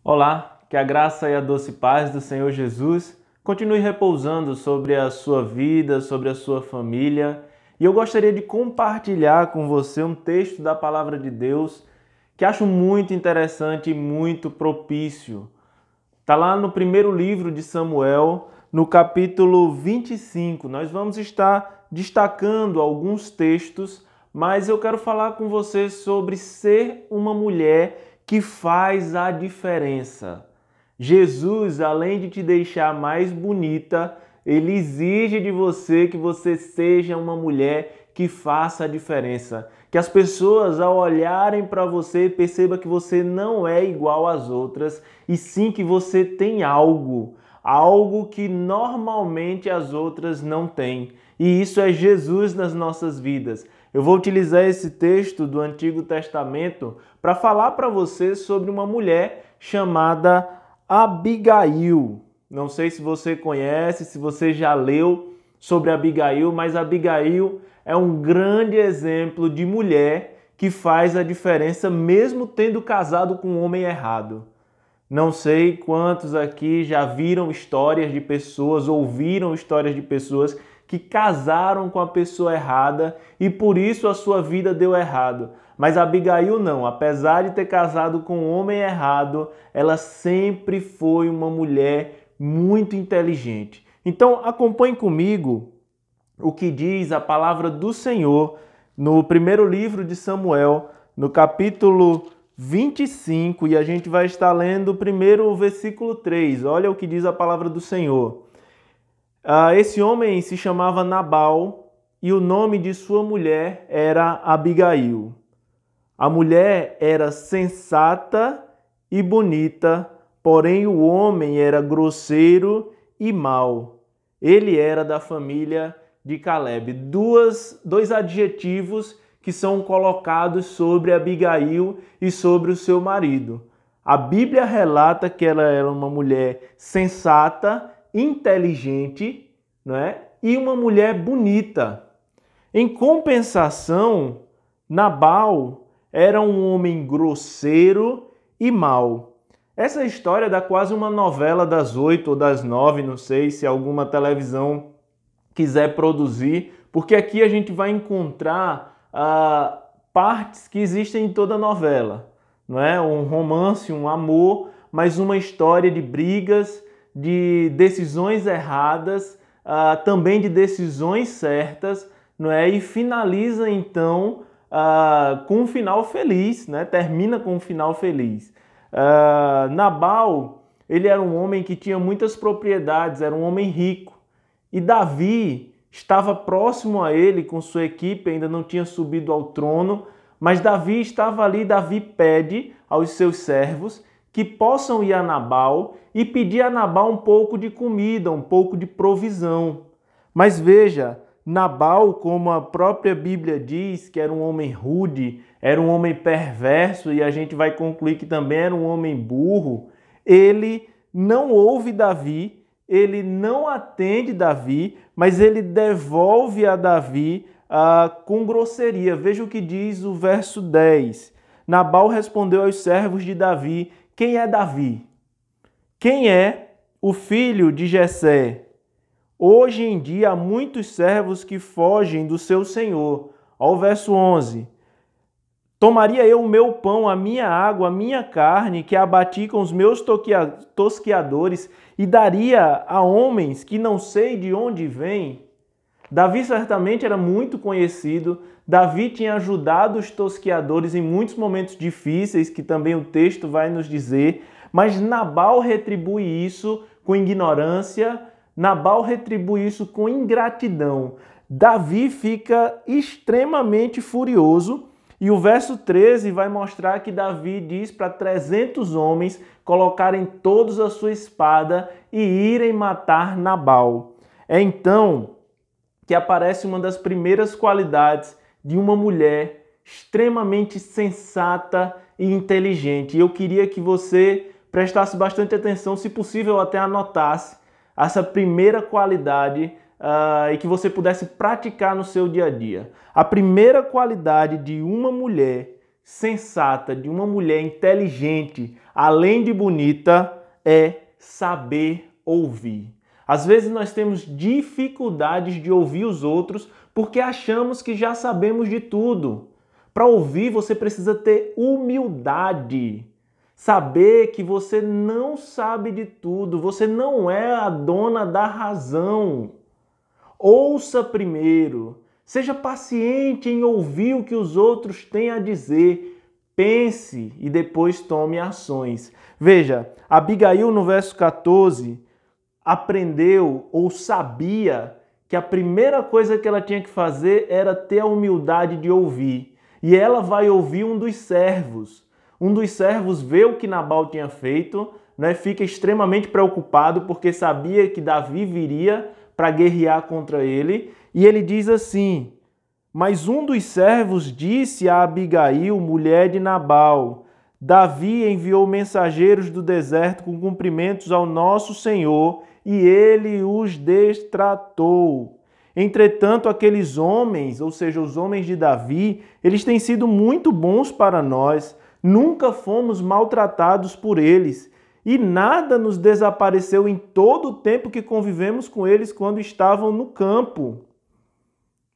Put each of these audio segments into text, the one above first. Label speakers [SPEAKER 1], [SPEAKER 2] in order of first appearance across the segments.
[SPEAKER 1] Olá, que a graça e a doce paz do Senhor Jesus continue repousando sobre a sua vida, sobre a sua família. E eu gostaria de compartilhar com você um texto da Palavra de Deus que acho muito interessante e muito propício. Está lá no primeiro livro de Samuel, no capítulo 25. Nós vamos estar destacando alguns textos, mas eu quero falar com você sobre ser uma mulher que faz a diferença. Jesus, além de te deixar mais bonita, ele exige de você que você seja uma mulher que faça a diferença. Que as pessoas, ao olharem para você, percebam que você não é igual às outras, e sim que você tem algo que normalmente as outras não têm. E isso é Jesus nas nossas vidas. Eu vou utilizar esse texto do Antigo Testamento para falar para você sobre uma mulher chamada Abigail. Não sei se você conhece, se você já leu sobre Abigail, mas Abigail é um grande exemplo de mulher que faz a diferença mesmo tendo casado com um homem errado. Não sei quantos aqui já viram histórias de pessoas, ouviram histórias de pessoas que casaram com a pessoa errada e por isso a sua vida deu errado. Mas Abigail não, apesar de ter casado com um homem errado, ela sempre foi uma mulher muito inteligente. Então acompanhe comigo o que diz a palavra do Senhor no primeiro livro de Samuel, no capítulo 25, e a gente vai estar lendo primeiro o versículo 3. Olha o que diz a palavra do Senhor. Esse homem se chamava Nabal e o nome de sua mulher era Abigail. A mulher era sensata e bonita, porém o homem era grosseiro e mau. Ele era da família de Caleb. Dois adjetivos que são colocados sobre Abigail e sobre o seu marido. A Bíblia relata que ela era uma mulher sensata, inteligente, e uma mulher bonita. Em compensação, Nabal era um homem grosseiro e mau. Essa história dá quase uma novela das 8 ou das 9, não sei se alguma televisão quiser produzir, porque aqui a gente vai encontrar partes que existem em toda novela, não é? Um romance, um amor, mas uma história de brigas, de decisões erradas, também de decisões certas, não é? E finaliza então com um final feliz, né? Termina com um final feliz. Nabal, ele era um homem que tinha muitas propriedades, era um homem rico. E Davi estava próximo a ele com sua equipe, ainda não tinha subido ao trono, mas Davi estava ali. Davi pede aos seus servos que possam ir a Nabal e pedir a Nabal um pouco de comida, um pouco de provisão. Mas veja, Nabal, como a própria Bíblia diz, que era um homem rude, era um homem perverso, e a gente vai concluir que também era um homem burro, ele não ouve Davi, ele não atende Davi, mas ele devolve a Davi com grosseria. Veja o que diz o verso 10. Nabal respondeu aos servos de Davi: quem é Davi? Quem é o filho de Jessé? Hoje em dia há muitos servos que fogem do seu senhor. Ao verso 11. Tomaria eu o meu pão, a minha água, a minha carne, que abati com os meus tosquiadores, e daria a homens que não sei de onde vêm? Davi certamente era muito conhecido. Davi tinha ajudado os tosquiadores em muitos momentos difíceis, que também o texto vai nos dizer. Mas Nabal retribui isso com ignorância, Nabal retribui isso com ingratidão. Davi fica extremamente furioso. E o verso 13 vai mostrar que Davi diz para 300 homens colocarem todos a sua espada e irem matar Nabal. É então que aparece uma das primeiras qualidades de uma mulher extremamente sensata e inteligente. E eu queria que você prestasse bastante atenção, se possível até anotasse essa primeira qualidade e que você pudesse praticar no seu dia a dia. A primeira qualidade de uma mulher sensata, de uma mulher inteligente, além de bonita, é saber ouvir. Às vezes nós temos dificuldades de ouvir os outros porque achamos que já sabemos de tudo. Para ouvir, você precisa ter humildade. Saber que você não sabe de tudo, você não é a dona da razão. Ouça primeiro. Seja paciente em ouvir o que os outros têm a dizer. Pense e depois tome ações. Veja, Abigail no verso 14 aprendeu ou sabia que a primeira coisa que ela tinha que fazer era ter a humildade de ouvir. E ela vai ouvir um dos servos. Um dos servos vê o que Nabal tinha feito, né? Fica extremamente preocupado porque sabia que Davi viria para guerrear contra ele. E ele diz assim: mas um dos servos disse a Abigail, mulher de Nabal: Davi enviou mensageiros do deserto com cumprimentos ao nosso Senhor e ele os destratou. Entretanto, aqueles homens, ou seja, os homens de Davi, eles têm sido muito bons para nós. Nunca fomos maltratados por eles e nada nos desapareceu em todo o tempo que convivemos com eles quando estavam no campo.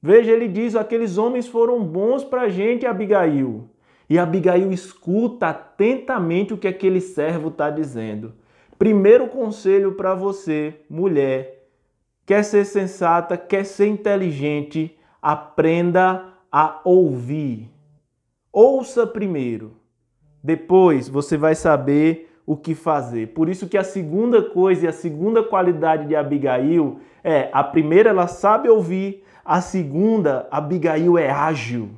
[SPEAKER 1] Veja, ele diz, aqueles homens foram bons para a gente, Abigail. E Abigail escuta atentamente o que aquele servo está dizendo. Primeiro conselho para você, mulher, quer ser sensata, quer ser inteligente, aprenda a ouvir. Ouça primeiro, depois você vai saber o que fazer. Por isso que a segunda coisa e a segunda qualidade de Abigail é, a primeira ela sabe ouvir, a segunda, Abigail é ágil.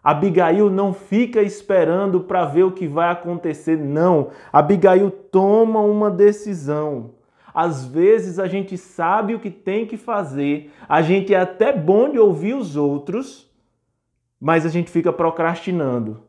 [SPEAKER 1] Abigail não fica esperando para ver o que vai acontecer, não. Abigail toma uma decisão. Às vezes a gente sabe o que tem que fazer, a gente é até bom de ouvir os outros, mas a gente fica procrastinando.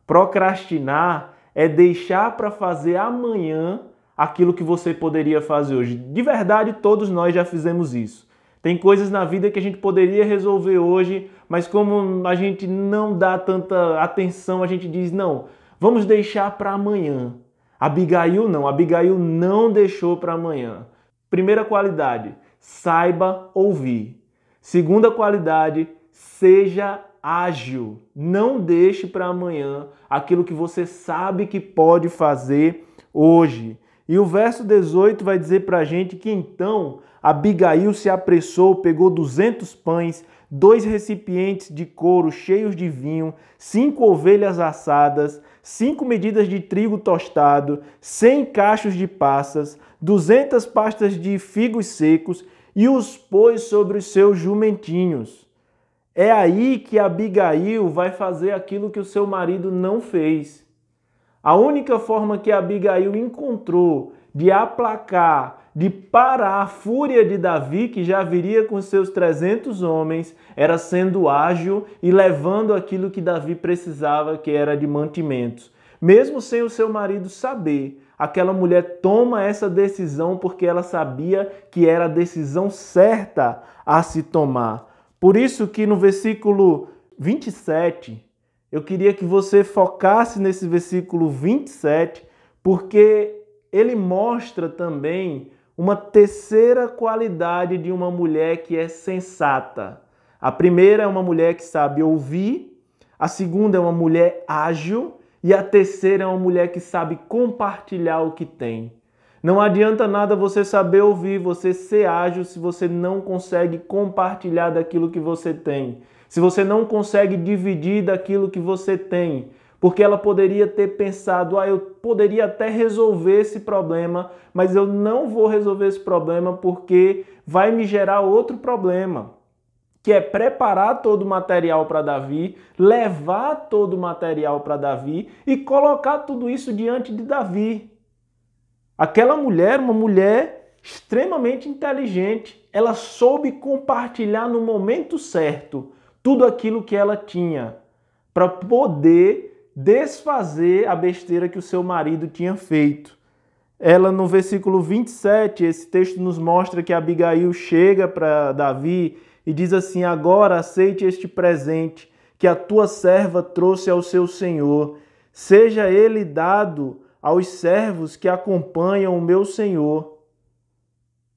[SPEAKER 1] Procrastinar é deixar para fazer amanhã aquilo que você poderia fazer hoje. De verdade, todos nós já fizemos isso. Tem coisas na vida que a gente poderia resolver hoje, mas como a gente não dá tanta atenção, a gente diz, não, vamos deixar para amanhã. Abigail não deixou para amanhã. Primeira qualidade, saiba ouvir. Segunda qualidade, seja ágil. Não deixe para amanhã aquilo que você sabe que pode fazer hoje. E o verso 18 vai dizer para a gente que então Abigail se apressou, pegou 200 pães, 2 recipientes de couro cheios de vinho, 5 ovelhas assadas, 5 medidas de trigo tostado, 100 cachos de passas, 200 pastas de figos secos e os pôs sobre os seus jumentinhos. É aí que Abigail vai fazer aquilo que o seu marido não fez. A única forma que Abigail encontrou de aplacar, de parar a fúria de Davi, que já viria com seus 300 homens, era sendo ágil e levando aquilo que Davi precisava, que era de mantimentos. Mesmo sem o seu marido saber, aquela mulher toma essa decisão porque ela sabia que era a decisão certa a se tomar. Por isso que no versículo 27, eu queria que você focasse nesse versículo 27, porque ele mostra também uma terceira qualidade de uma mulher que é sensata. A primeira é uma mulher que sabe ouvir, a segunda é uma mulher ágil e a terceira é uma mulher que sabe compartilhar o que tem. Não adianta nada você saber ouvir, você ser ágil se você não consegue compartilhar daquilo que você tem. Se você não consegue dividir daquilo que você tem. Porque ela poderia ter pensado, eu poderia até resolver esse problema, mas eu não vou resolver esse problema porque vai me gerar outro problema, que é preparar todo o material para Davi, levar todo o material para Davi e colocar tudo isso diante de Davi. Aquela mulher, uma mulher extremamente inteligente, ela soube compartilhar no momento certo tudo aquilo que ela tinha para poder desfazer a besteira que o seu marido tinha feito. Ela, no versículo 27, esse texto nos mostra que Abigail chega para Davi e diz assim, agora aceite este presente que a tua serva trouxe ao seu senhor. Seja ele dado aos servos que acompanham o meu senhor.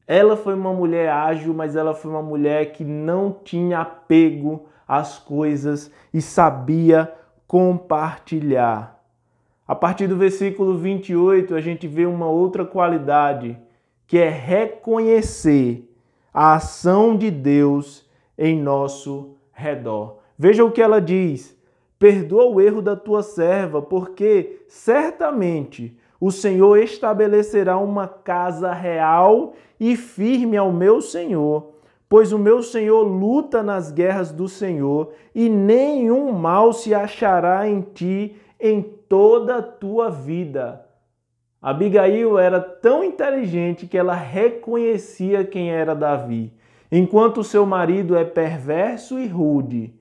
[SPEAKER 1] Ela foi uma mulher ágil, mas ela foi uma mulher que não tinha apego às coisas e sabia compartilhar. A partir do versículo 28, a gente vê uma outra qualidade, que é reconhecer a ação de Deus em nosso redor. Veja o que ela diz: perdoa o erro da tua serva, porque certamente o Senhor estabelecerá uma casa real e firme ao meu Senhor, pois o meu Senhor luta nas guerras do Senhor, e nenhum mal se achará em ti em toda a tua vida. Abigail era tão inteligente que ela reconhecia quem era Davi. Enquanto o seu marido é perverso e rude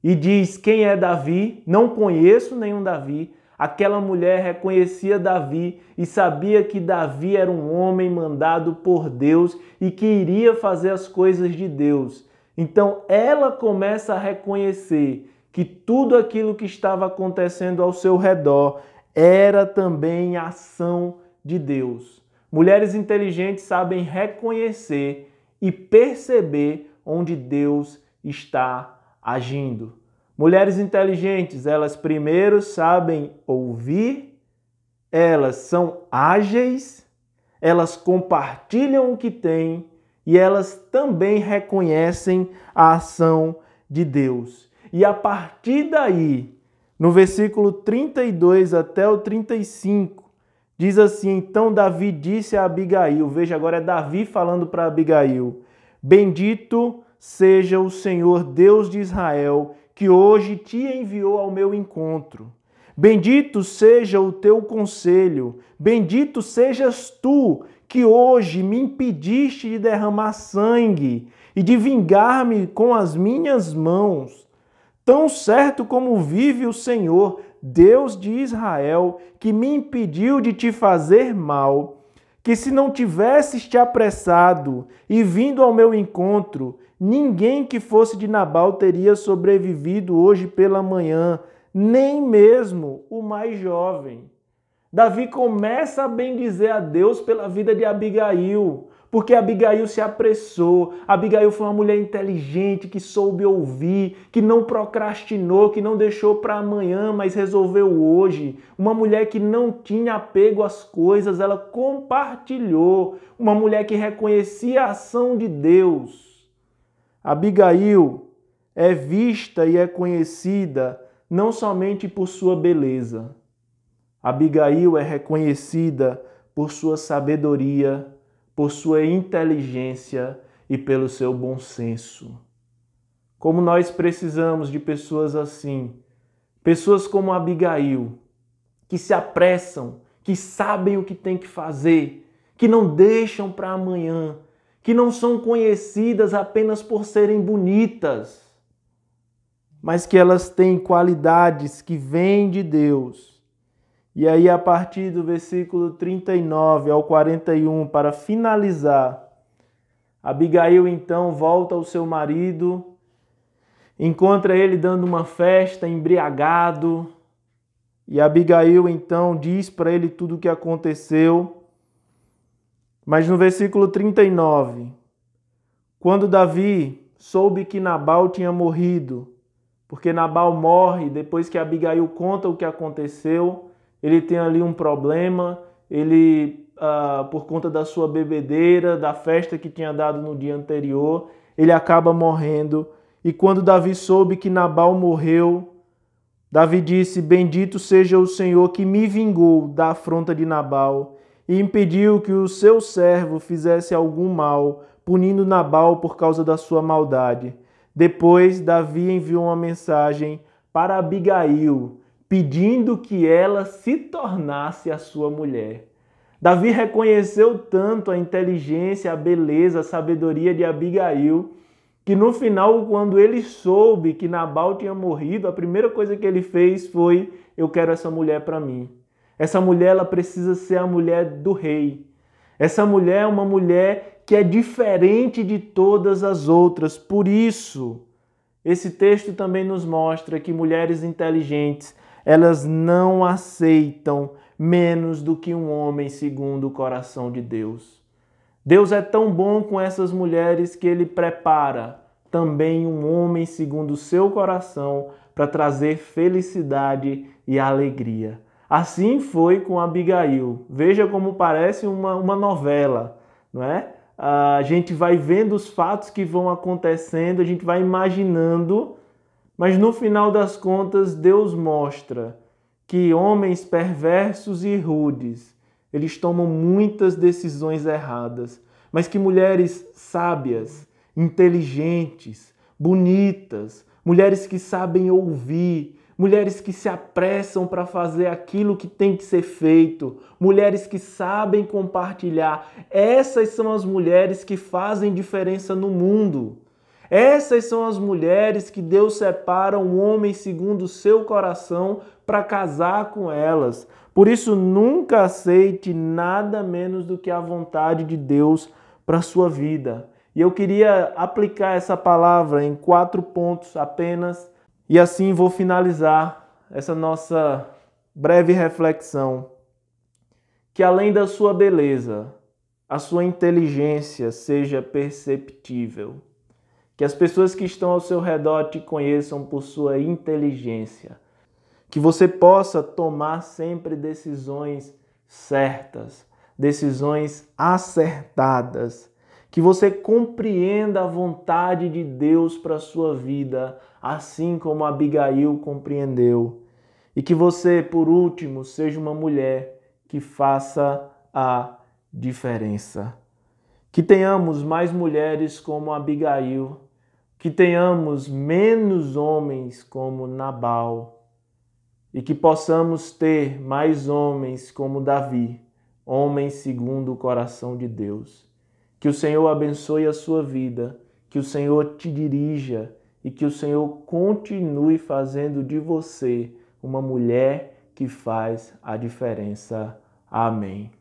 [SPEAKER 1] e diz: quem é Davi? Não conheço nenhum Davi. Aquela mulher reconhecia Davi e sabia que Davi era um homem mandado por Deus e que iria fazer as coisas de Deus. Então ela começa a reconhecer que tudo aquilo que estava acontecendo ao seu redor era também ação de Deus. Mulheres inteligentes sabem reconhecer e perceber onde Deus está agindo. Mulheres inteligentes, elas primeiro sabem ouvir, elas são ágeis, elas compartilham o que têm e elas também reconhecem a ação de Deus. E a partir daí, no versículo 32 até o 35, diz assim: então Davi disse a Abigail, veja, agora é Davi falando para Abigail: bendito seja o Senhor Deus de Israel, que hoje te enviou ao meu encontro. Bendito seja o teu conselho, bendito sejas tu, que hoje me impediste de derramar sangue e de vingar-me com as minhas mãos. Tão certo como vive o Senhor, Deus de Israel, que me impediu de te fazer mal, que se não tivesses te apressado e vindo ao meu encontro, ninguém que fosse de Nabal teria sobrevivido hoje pela manhã, nem mesmo o mais jovem. Davi começa a bendizer a Deus pela vida de Abigail, porque Abigail se apressou. Abigail foi uma mulher inteligente, que soube ouvir, que não procrastinou, que não deixou para amanhã, mas resolveu hoje. Uma mulher que não tinha apego às coisas, ela compartilhou. Uma mulher que reconhecia a ação de Deus. Abigail é vista e é conhecida não somente por sua beleza. Abigail é reconhecida por sua sabedoria, por sua inteligência e pelo seu bom senso. Como nós precisamos de pessoas assim, pessoas como Abigail, que se apressam, que sabem o que tem que fazer, que não deixam para amanhã, que não são conhecidas apenas por serem bonitas, mas que elas têm qualidades que vêm de Deus. E aí, a partir do versículo 39 ao 41, para finalizar, Abigail então volta ao seu marido, encontra ele dando uma festa, embriagado, e Abigail então diz para ele tudo o que aconteceu. Mas no versículo 39, quando Davi soube que Nabal tinha morrido, porque Nabal morre depois que Abigail conta o que aconteceu, ele tem ali um problema, ele, por conta da sua bebedeira, da festa que tinha dado no dia anterior, ele acaba morrendo. E quando Davi soube que Nabal morreu, Davi disse: bendito seja o Senhor que me vingou da afronta de Nabal e impediu que o seu servo fizesse algum mal, punindo Nabal por causa da sua maldade. Depois, Davi enviou uma mensagem para Abigail, pedindo que ela se tornasse a sua mulher. Davi reconheceu tanto a inteligência, a beleza, a sabedoria de Abigail, que no final, quando ele soube que Nabal tinha morrido, a primeira coisa que ele fez foi: eu quero essa mulher para mim. Essa mulher, ela precisa ser a mulher do rei. Essa mulher é uma mulher que é diferente de todas as outras. Por isso Esse texto também nos mostra que mulheres inteligentes, elas não aceitam menos do que um homem segundo o coração de Deus. Deus é tão bom com essas mulheres que Ele prepara também um homem segundo o seu coração para trazer felicidade e alegria. Assim foi com Abigail. Veja como parece uma novela, não é? A gente vai vendo os fatos que vão acontecendo, a gente vai imaginando, mas no final das contas Deus mostra que homens perversos e rudes, eles tomam muitas decisões erradas, mas que mulheres sábias, inteligentes, bonitas, mulheres que sabem ouvir, mulheres que se apressam para fazer aquilo que tem que ser feito, mulheres que sabem compartilhar. Essas são as mulheres que fazem diferença no mundo. Essas são as mulheres que Deus separa um homem segundo o seu coração para casar com elas. Por isso, nunca aceite nada menos do que a vontade de Deus para a sua vida. E eu queria aplicar essa palavra em 4 pontos apenas, e assim vou finalizar essa nossa breve reflexão. Que além da sua beleza, a sua inteligência seja perceptível. Que as pessoas que estão ao seu redor te conheçam por sua inteligência. Que você possa tomar sempre decisões certas, decisões acertadas. Que você compreenda a vontade de Deus para a sua vida, assim como Abigail compreendeu. E que você, por último, seja uma mulher que faça a diferença. Que tenhamos mais mulheres como Abigail, que tenhamos menos homens como Nabal, e que possamos ter mais homens como Davi, homens segundo o coração de Deus. Que o Senhor abençoe a sua vida, que o Senhor te dirija e que o Senhor continue fazendo de você uma mulher que faz a diferença. Amém.